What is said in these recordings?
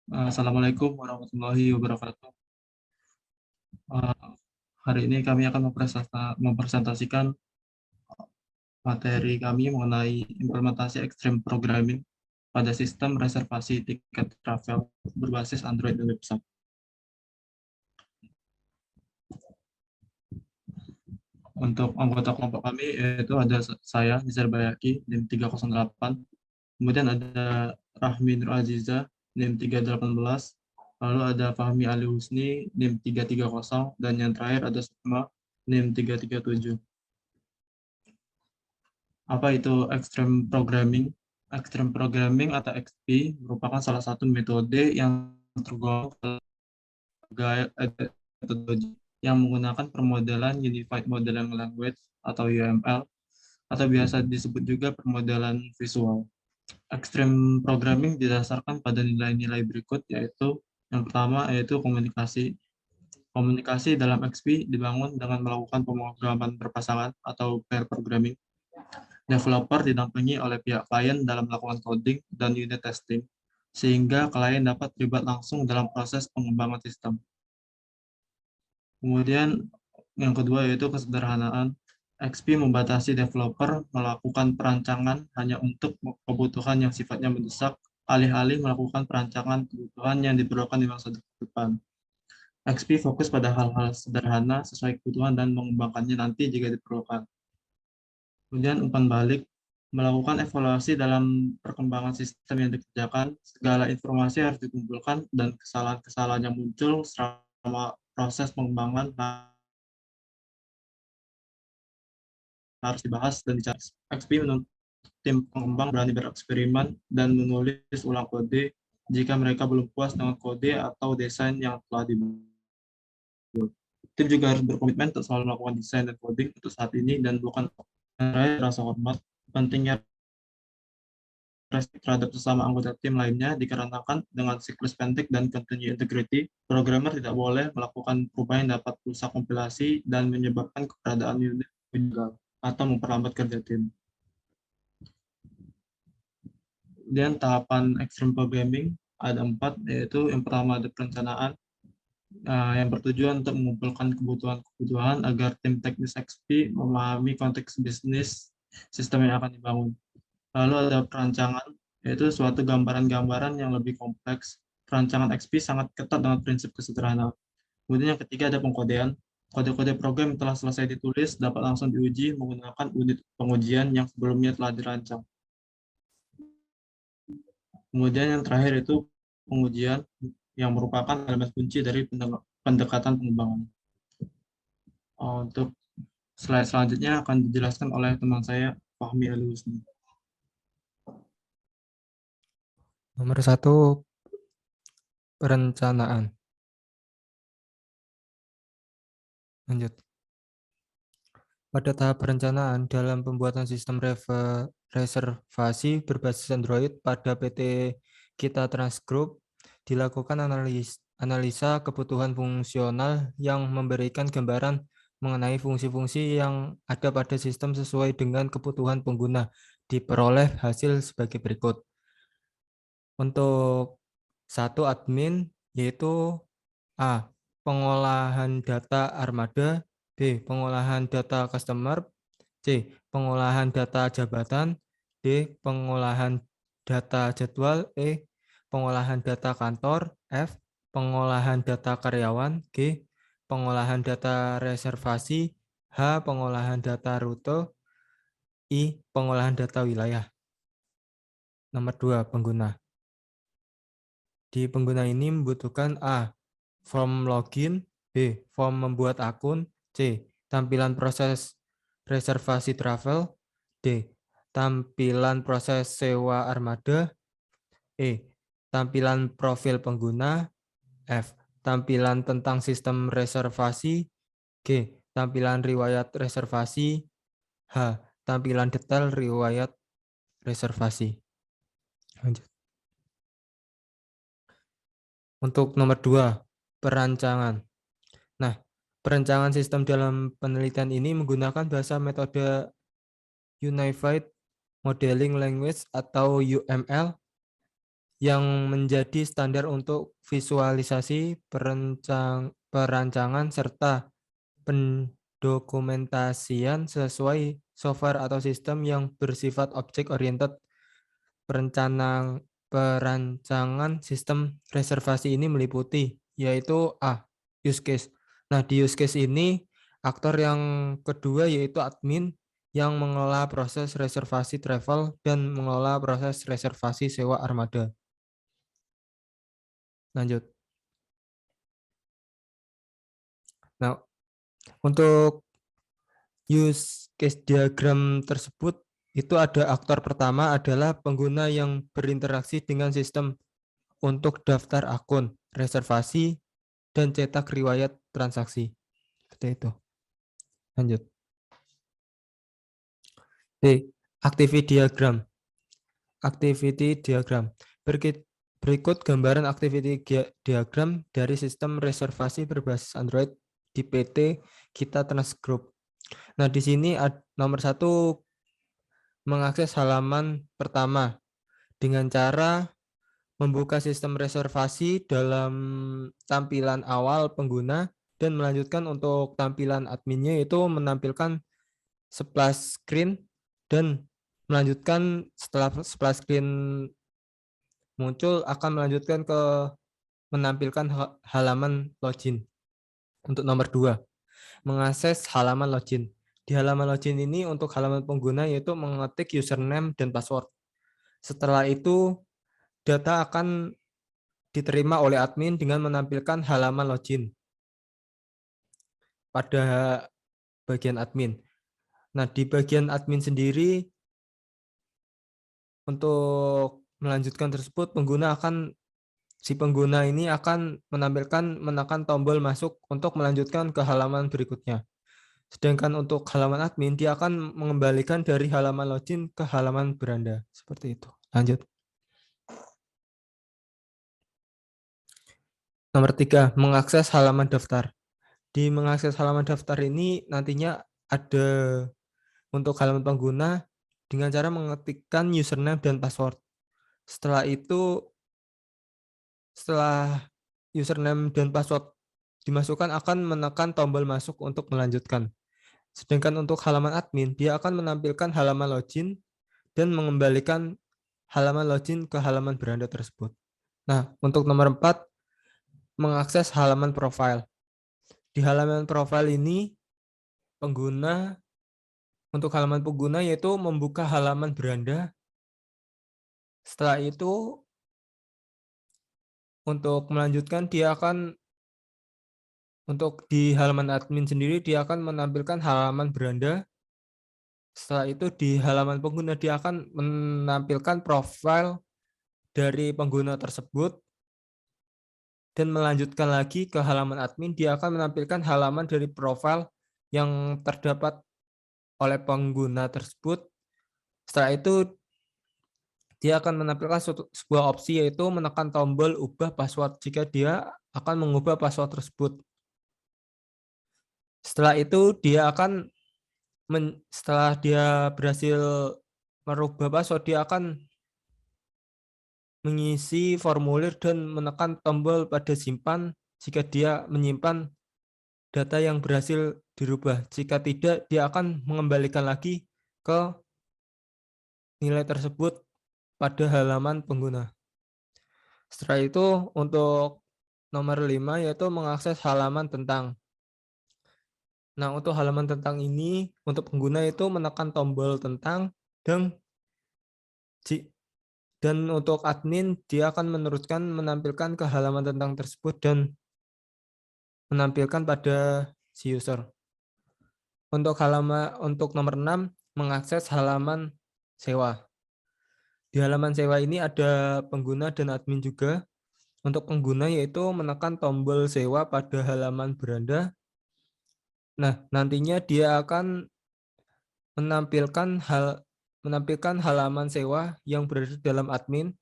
Assalamualaikum warahmatullahi wabarakatuh. Eh, Hari ini kami akan mempresentasikan materi kami mengenai implementasi ekstrem programming pada sistem reservasi tiket travel berbasis Android dan website. Untuk anggota kelompok kami yaitu ada saya, Nizar Bayaki, NIM 308, kemudian ada Rahmi Nur Aziza, NIM 318, lalu ada Fahmi Ali Husni, NIM 330, dan yang terakhir ada Sukma, NIM 337. Apa itu extreme programming? Extreme programming atau XP merupakan salah satu metode yang tergolong sebagai metodologi yang menggunakan permodelan Unified Modeling Language atau UML atau biasa disebut juga permodelan visual. Extreme programming didasarkan pada nilai-nilai berikut, yaitu yang pertama yaitu komunikasi. Komunikasi dalam XP dibangun dengan melakukan pemrograman berpasangan atau pair programming. Developer didampingi oleh pihak klien dalam melakukan coding dan unit testing, sehingga klien dapat terlibat langsung dalam proses pengembangan sistem. Kemudian yang kedua yaitu kesederhanaan. XP membatasi developer melakukan perancangan hanya untuk kebutuhan yang sifatnya mendesak, alih-alih melakukan perancangan kebutuhan yang diperlukan di masa depan. XP fokus pada hal-hal sederhana sesuai kebutuhan dan mengembangkannya nanti jika diperlukan. Kemudian umpan balik, melakukan evaluasi dalam perkembangan sistem yang dikerjakan, segala informasi harus dikumpulkan dan kesalahan-kesalahan yang muncul selama proses pengembangan harus dibahas dan dicari. XP menuntut tim pengembang berani bereksperimen dan menulis ulang kode jika mereka belum puas dengan kode atau desain yang telah dibuat. Tim juga harus berkomitmen untuk selalu melakukan desain dan coding untuk saat ini dan bukan rasa hormat. Pentingnya respect terhadap sesama anggota tim lainnya dikarenakan dengan siklus pendek dan continue integrity, programmer tidak boleh melakukan perubahan yang dapat merusak kompilasi dan menyebabkan keberadaan unit meninggal atau memperlambat kerja tim. Kemudian tahapan extreme programming ada 4, yaitu yang pertama ada perencanaan, yang bertujuan untuk mengumpulkan kebutuhan-kebutuhan agar tim teknis XP memahami konteks bisnis sistem yang akan dibangun. Lalu ada perancangan, yaitu suatu gambaran-gambaran yang lebih kompleks. Perancangan XP sangat ketat dengan prinsip kesederhanaan. Kemudian yang ketiga ada pengkodean. Kode-kode program yang telah selesai ditulis dapat langsung diuji menggunakan unit pengujian yang sebelumnya telah dirancang. Kemudian yang terakhir itu pengujian yang merupakan elemen kunci dari pendekatan pengembangan. Untuk slide selanjutnya akan dijelaskan oleh teman saya, Fahmi Ali Husni. Nomor 1, perencanaan. Lanjut. Pada tahap perencanaan dalam pembuatan sistem reservasi berbasis Android pada PT Kita Trans Group, dilakukan analisa kebutuhan fungsional yang memberikan gambaran mengenai fungsi-fungsi yang ada pada sistem sesuai dengan kebutuhan pengguna. Diperoleh hasil sebagai berikut. Untuk satu admin, yaitu A. Pengolahan data armada, B. Pengolahan data customer, C. Pengolahan data jabatan, D. Pengolahan data jadwal, E. Pengolahan data kantor, F. Pengolahan data karyawan, G. Pengolahan data reservasi, H. Pengolahan data rute, I. Pengolahan data wilayah. Nomor 2, pengguna. Di pengguna ini membutuhkan A. Form login, B. Form membuat akun, C. Tampilan proses reservasi travel, D. Tampilan proses sewa armada, E. Tampilan profil pengguna, F. Tampilan tentang sistem reservasi, G. Tampilan riwayat reservasi, H. Tampilan detail riwayat reservasi. Lanjut. Untuk nomor 2, perancangan. Nah, perancangan sistem dalam penelitian ini menggunakan bahasa metode Unified Modeling Language atau UML yang menjadi standar untuk visualisasi perancangan serta pendokumentasian sesuai software atau sistem yang bersifat objek oriented. Perancangan sistem reservasi ini meliputi yaitu use case. Nah, di use case ini aktor yang kedua yaitu admin yang mengelola proses reservasi travel dan mengelola proses reservasi sewa armada. Lanjut. Nah, untuk use case diagram tersebut itu ada aktor pertama adalah pengguna yang berinteraksi dengan sistem untuk daftar akun, reservasi, dan cetak riwayat transaksi. Seperti itu. Lanjut. Activity diagram. Activity diagram. Berikut gambaran activity diagram dari sistem reservasi berbasis Android di PT Kita Trans Group. Nah, di sini nomor 1 mengakses halaman pertama dengan cara membuka sistem reservasi dalam tampilan awal pengguna dan melanjutkan untuk tampilan adminnya itu menampilkan splash screen dan melanjutkan setelah splash screen muncul akan melanjutkan ke menampilkan halaman login. Untuk nomor 2, mengakses halaman login. Di halaman login ini untuk halaman pengguna yaitu mengetik username dan password. Setelah itu data akan diterima oleh admin dengan menampilkan halaman login pada bagian admin. Nah, di bagian admin sendiri untuk melanjutkan tersebut si pengguna ini akan menekan tombol masuk untuk melanjutkan ke halaman berikutnya. Sedangkan untuk halaman admin dia akan mengembalikan dari halaman login ke halaman beranda. Seperti itu. Lanjut. Nomor 3, mengakses halaman daftar. Di mengakses halaman daftar ini nantinya ada untuk halaman pengguna dengan cara mengetikkan username dan password. Setelah username dan password dimasukkan akan menekan tombol masuk untuk melanjutkan. Sedangkan untuk halaman admin, dia akan menampilkan halaman login dan mengembalikan halaman login ke halaman beranda tersebut. Nah, untuk nomor 4, mengakses halaman profile. Di halaman profile ini, untuk halaman pengguna yaitu membuka halaman beranda. Setelah itu, untuk melanjutkan untuk di halaman admin sendiri dia akan menampilkan halaman beranda. Setelah itu di halaman pengguna dia akan menampilkan profil dari pengguna tersebut dan melanjutkan lagi ke halaman admin dia akan menampilkan halaman dari profil yang terdapat oleh pengguna tersebut. Setelah itu dia akan menampilkan sebuah opsi yaitu menekan tombol ubah password jika dia akan mengubah password tersebut. Setelah itu dia akan setelah dia berhasil merubah password dia akan mengisi formulir dan menekan tombol pada simpan jika dia menyimpan data yang berhasil dirubah. Jika tidak, dia akan mengembalikan lagi ke nilai tersebut pada halaman pengguna. Setelah itu untuk nomor 5 yaitu mengakses halaman tentang. Nah, untuk halaman tentang ini untuk pengguna itu menekan tombol tentang dan untuk admin dia akan menampilkan ke halaman tentang tersebut dan menampilkan pada si user. Untuk nomor 6 mengakses halaman sewa. Di halaman sewa ini ada pengguna dan admin juga. Untuk pengguna yaitu menekan tombol sewa pada halaman beranda. Nah, nantinya dia akan menampilkan halaman sewa yang berada dalam admin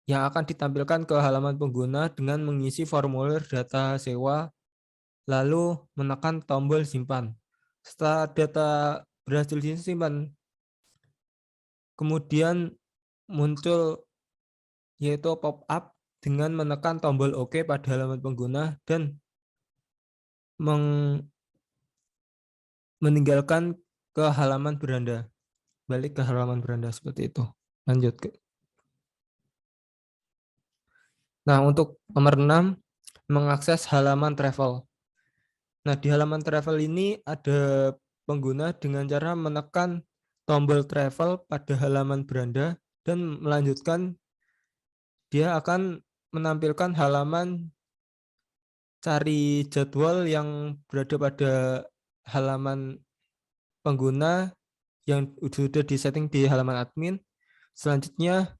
yang akan ditampilkan ke halaman pengguna dengan mengisi formulir data sewa lalu menekan tombol simpan. Setelah data berhasil disimpan, kemudian muncul yaitu pop-up dengan menekan tombol OK pada halaman pengguna dan meninggalkan ke halaman beranda. Balik ke halaman beranda seperti itu. Lanjut. Nah, untuk nomor 6, mengakses halaman travel. Nah, di halaman travel ini ada pengguna dengan cara menekan tombol travel pada halaman beranda dan melanjutkan, dia akan menampilkan halaman cari jadwal yang berada pada halaman pengguna yang sudah disetting di halaman admin. Selanjutnya,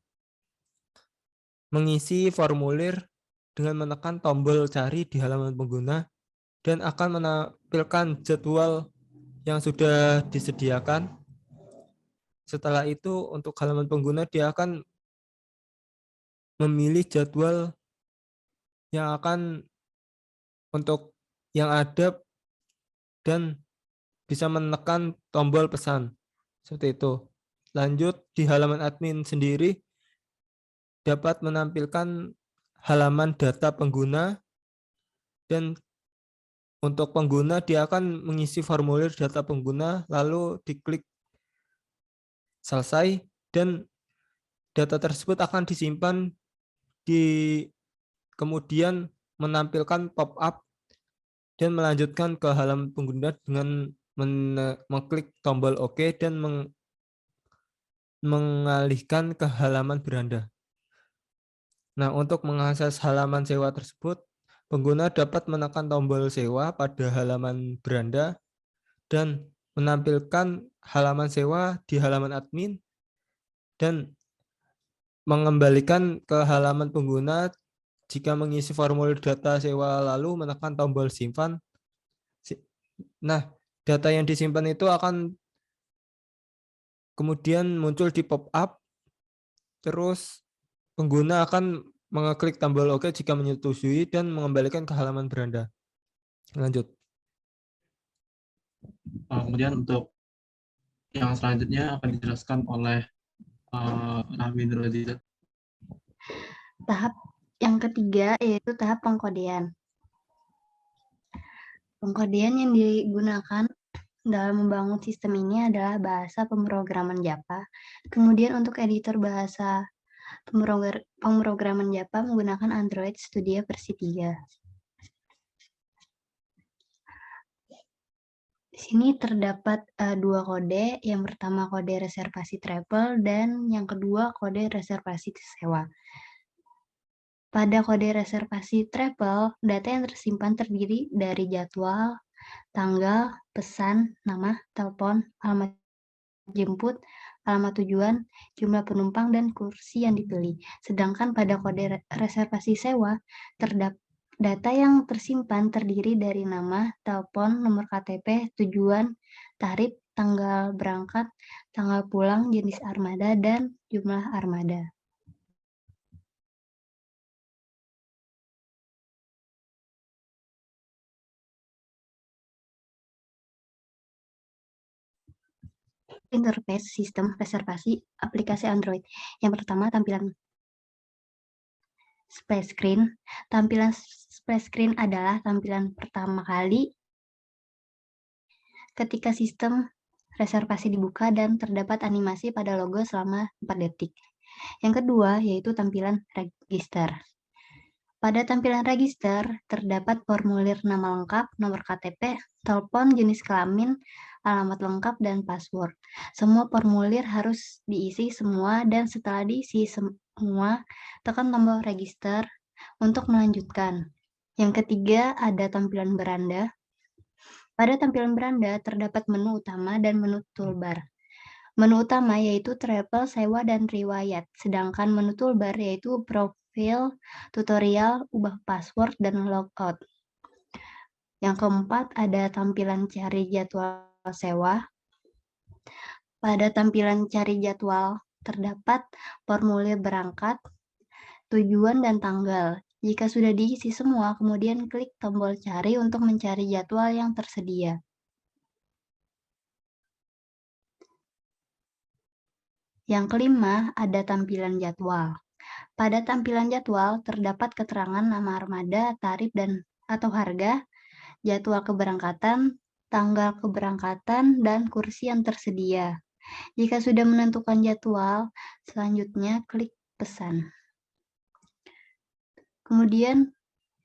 mengisi formulir dengan menekan tombol cari di halaman pengguna dan akan menampilkan jadwal yang sudah disediakan. Setelah itu, untuk halaman pengguna, dia akan memilih jadwal yang akan untuk yang ada dan bisa menekan tombol pesan. Seperti itu. Lanjut, di halaman admin sendiri dapat menampilkan halaman data pengguna, dan untuk pengguna dia akan mengisi formulir data pengguna lalu diklik selesai dan data tersebut akan disimpan di kemudian menampilkan pop-up dan melanjutkan ke halaman pengguna dengan mengklik tombol OK dan mengalihkan ke halaman beranda. Nah, untuk mengakses halaman sewa tersebut, pengguna dapat menekan tombol sewa pada halaman beranda dan menampilkan halaman sewa di halaman admin dan mengembalikan ke halaman pengguna jika mengisi formulir data sewa lalu menekan tombol simpan. Nah, data yang disimpan itu akan kemudian muncul di pop-up, terus pengguna akan mengeklik tombol OK jika menyetujui dan mengembalikan ke halaman beranda. Lanjut. Kemudian untuk yang selanjutnya akan dijelaskan oleh Rahmi Nurhadizat. Tahap yang ketiga yaitu tahap pengkodean. Pengkodean yang digunakan dalam membangun sistem ini adalah bahasa pemrograman Java. Kemudian untuk editor bahasa pemrograman Java menggunakan Android Studio versi 3. Di sini terdapat dua kode. Yang pertama kode reservasi travel dan yang kedua kode reservasi sewa. Pada kode reservasi travel, data yang tersimpan terdiri dari jadwal, tanggal, pesan, nama, telepon, alamat jemput, alamat tujuan, jumlah penumpang, dan kursi yang dipilih. Sedangkan pada kode reservasi sewa, data yang tersimpan terdiri dari nama, telepon, nomor KTP, tujuan, tarif, tanggal berangkat, tanggal pulang, jenis armada, dan jumlah armada. Interface sistem reservasi aplikasi Android. Yang pertama, tampilan splash screen. Tampilan splash screen adalah tampilan pertama kali ketika sistem reservasi dibuka dan terdapat animasi pada logo selama 4 detik. Yang kedua, yaitu tampilan register. Pada tampilan register, terdapat formulir nama lengkap, nomor KTP, telepon, jenis kelamin, alamat lengkap, dan password. Semua formulir harus diisi semua, dan setelah diisi semua, tekan tombol register untuk melanjutkan. Yang ketiga, ada tampilan beranda. Pada tampilan beranda, terdapat menu utama dan menu toolbar. Menu utama yaitu travel, sewa, dan riwayat, sedangkan menu toolbar yaitu profil, tutorial, ubah password, dan logout. Yang keempat, ada tampilan cari jadwal sewa. Pada tampilan cari jadwal, terdapat formulir berangkat, tujuan, dan tanggal. Jika sudah diisi semua, kemudian klik tombol cari untuk mencari jadwal yang tersedia. Yang kelima, ada tampilan jadwal. Pada tampilan jadwal terdapat keterangan nama armada, tarif atau harga, jadwal keberangkatan, tanggal keberangkatan, dan kursi yang tersedia. Jika sudah menentukan jadwal, selanjutnya klik pesan. Kemudian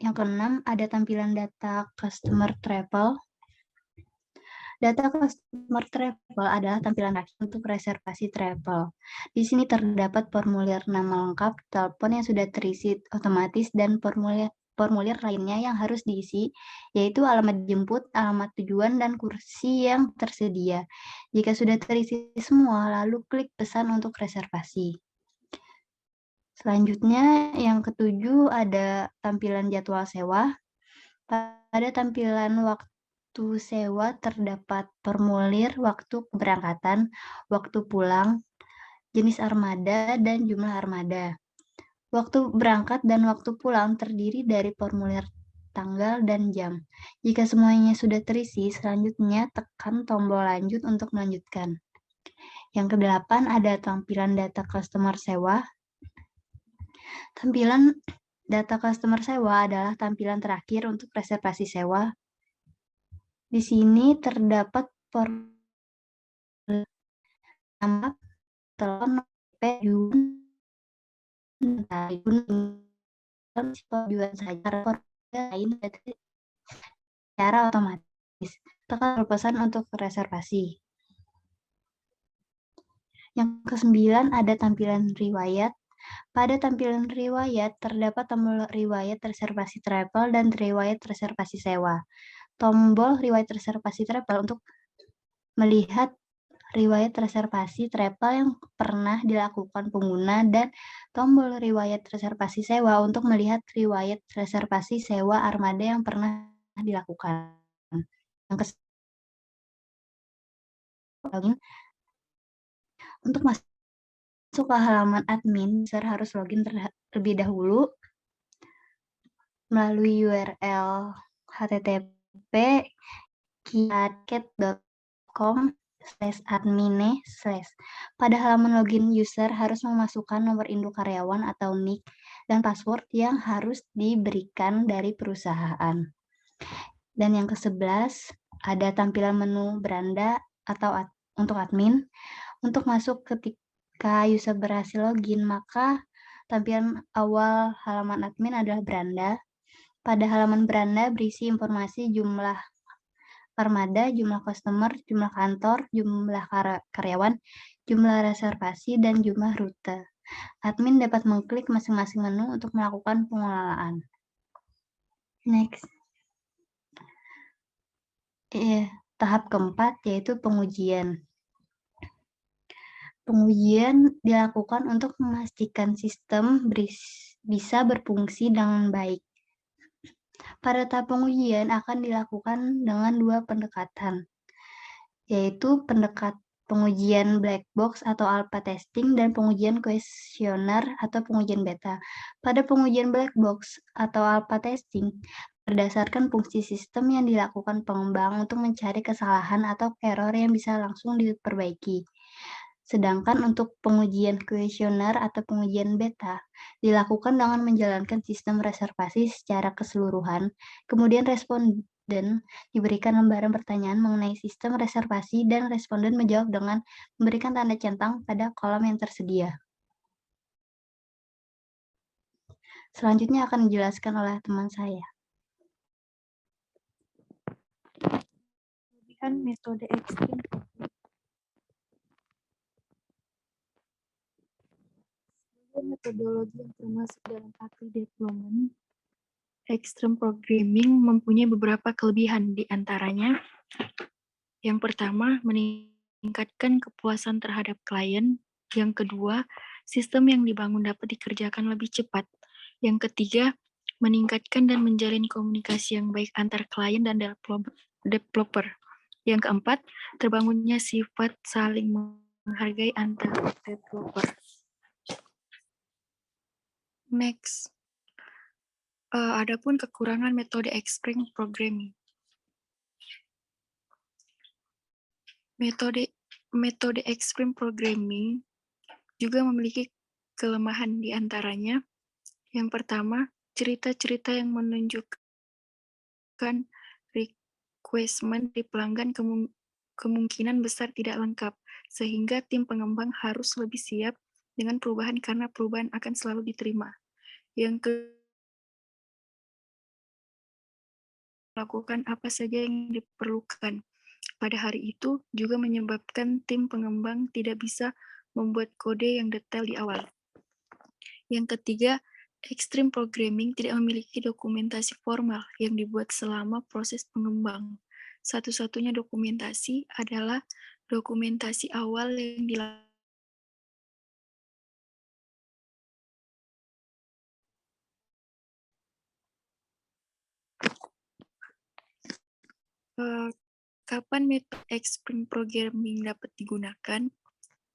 yang keenam ada tampilan data customer travel. Data customer travel adalah tampilan terakhir untuk reservasi travel. Di sini terdapat formulir nama lengkap, telepon yang sudah terisi otomatis, dan formulir lainnya yang harus diisi, yaitu alamat jemput, alamat tujuan, dan kursi yang tersedia. Jika sudah terisi semua, lalu klik pesan untuk reservasi. Selanjutnya, yang ketujuh ada tampilan jadwal sewa. Pada tampilan waktu sewa terdapat formulir waktu keberangkatan, waktu pulang, jenis armada, dan jumlah armada. Waktu berangkat dan waktu pulang terdiri dari formulir tanggal dan jam. Jika semuanya sudah terisi, selanjutnya tekan tombol lanjut untuk melanjutkan. Yang kedelapan ada tampilan data customer sewa. Tampilan data customer sewa adalah tampilan terakhir untuk reservasi sewa. Di sini terdapat nama, telepon, tujuan saja, lain secara otomatis. Tekan berpesan untuk reservasi. Yang ke-9 ada tampilan riwayat. Pada tampilan riwayat terdapat tombol riwayat reservasi travel dan riwayat reservasi sewa. Tombol riwayat reservasi travel untuk melihat riwayat reservasi travel yang pernah dilakukan pengguna, dan tombol riwayat reservasi sewa untuk melihat riwayat reservasi sewa armada yang pernah dilakukan. Yang login. Untuk masuk ke halaman admin, user harus login terlebih dahulu melalui URL http kiatcat.com/admin/. Pada halaman login, user harus memasukkan nomor induk karyawan atau NIK dan password yang harus diberikan dari perusahaan. Dan yang ke-11 ada tampilan menu beranda atau untuk admin. Untuk masuk ketika user berhasil login, maka tampilan awal halaman admin adalah beranda. Pada halaman beranda berisi informasi jumlah armada, jumlah customer, jumlah kantor, jumlah karyawan, jumlah reservasi, dan jumlah rute. Admin dapat mengklik masing-masing menu untuk melakukan pengelolaan. Next. Tahap keempat yaitu pengujian. Pengujian dilakukan untuk memastikan sistem bisa berfungsi dengan baik. Pada tahap pengujian akan dilakukan dengan dua pendekatan, yaitu pengujian black box atau alpha testing dan pengujian kuesioner atau pengujian beta. Pada pengujian black box atau alpha testing, berdasarkan fungsi sistem yang dilakukan pengembang untuk mencari kesalahan atau error yang bisa langsung diperbaiki. Sedangkan untuk pengujian kuesioner atau pengujian beta dilakukan dengan menjalankan sistem reservasi secara keseluruhan, kemudian responden diberikan lembaran pertanyaan mengenai sistem reservasi dan responden menjawab dengan memberikan tanda centang pada kolom yang tersedia. Selanjutnya akan dijelaskan oleh teman saya. Kemudian metode ekstrim. Metodologi yang termasuk dalam API development, extreme programming mempunyai beberapa kelebihan, di antaranya yang pertama, meningkatkan kepuasan terhadap klien. Yang kedua, sistem yang dibangun dapat dikerjakan lebih cepat. Yang ketiga, meningkatkan dan menjalin komunikasi yang baik antar klien dan developer. Yang keempat, terbangunnya sifat saling menghargai antar developer. Next, adapun kekurangan metode extreme programming. Metode extreme programming juga memiliki kelemahan di antaranya. Yang pertama, cerita-cerita yang menunjukkan requirement di pelanggan kemungkinan besar tidak lengkap, sehingga tim pengembang harus lebih siap dengan perubahan karena perubahan akan selalu diterima. Yang melakukan apa saja yang diperlukan pada hari itu juga menyebabkan tim pengembang tidak bisa membuat kode yang detail di awal. Yang ketiga, extreme programming tidak memiliki dokumentasi formal yang dibuat selama proses pengembang. Satu-satunya dokumentasi adalah dokumentasi awal yang dilakukan kapan metode extreme programming dapat digunakan?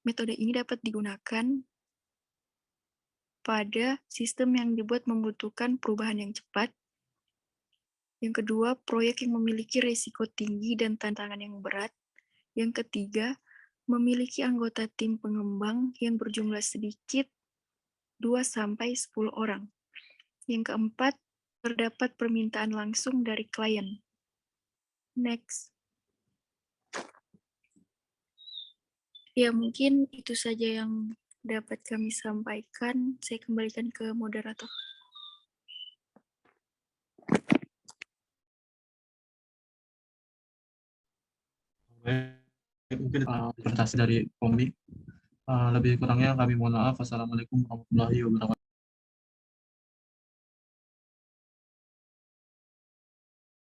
Metode ini dapat digunakan pada sistem yang dibuat membutuhkan perubahan yang cepat. Yang kedua, proyek yang memiliki risiko tinggi dan tantangan yang berat. Yang ketiga, memiliki anggota tim pengembang yang berjumlah sedikit 2-10 orang. Yang keempat, terdapat permintaan langsung dari klien. Next. Ya, mungkin itu saja yang dapat kami sampaikan. Saya kembalikan ke moderator. Mungkin presentasi dari komik. Lebih kurangnya kami mohon maaf. Wassalamualaikum warahmatullahi wabarakatuh.